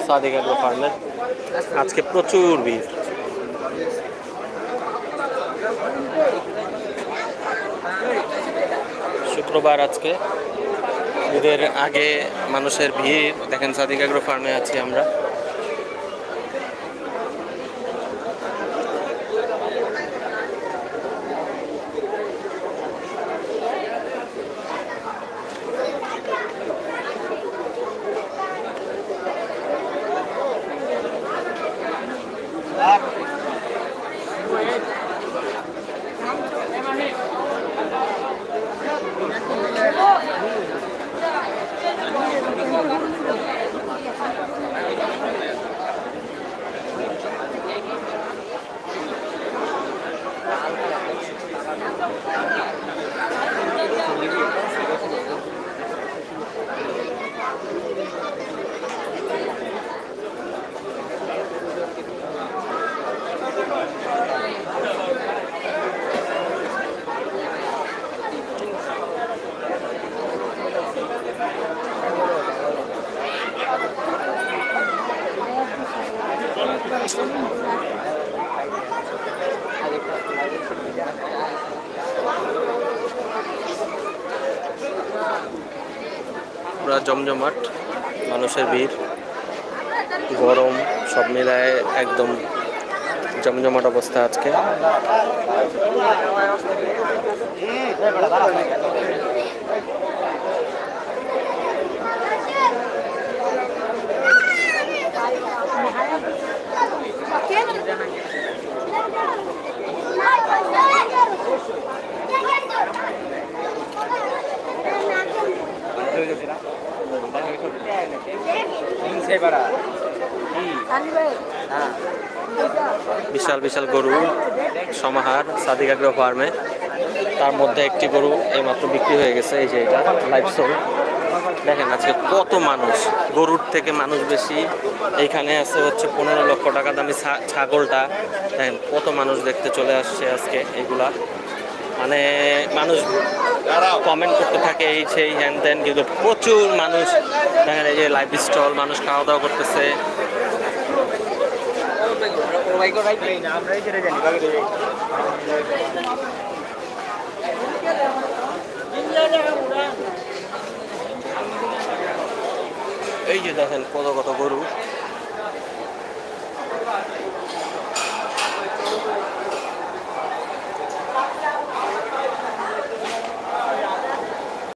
Sadiq agro ফার্মের আজকে প্রচুর ভিড়। শুক্রবার আজকে, ঈদের আগে মানুষের ভিড় দেখেন। সাদিক এগ্রো ফার্মে আছি আমরা। পুরা জমজমাট, মানুষের ভিড়, গরম সব মিলায় একদম জমজমাট অবস্থা আজকে। বিশাল বিশাল গরু সমাহার সাদিক এগ্রো ফার্মে। তার মধ্যে একটি গরু এইমাত্র বিক্রি হয়ে গেছে, এই যে এটা লাইভ সোল। দেখেন আজকে কত মানুষ, গরুর থেকে মানুষ বেশি। এইখানে আছে হচ্ছে 15 লক্ষ টাকা দামি ছাগলটা। দেখেন কত মানুষ দেখতে চলে আসছে আজকে এগুলা। মানে মানুষ কমেন্ট করতে থাকে এই সেই হ্যান ত্যান, কিন্তু প্রচুর মানুষ। দেখেন এই যে লাইভ স্টল, মানুষ খাওয়া দাওয়া করতেছে। এই যে দেখেন কত কত গরু।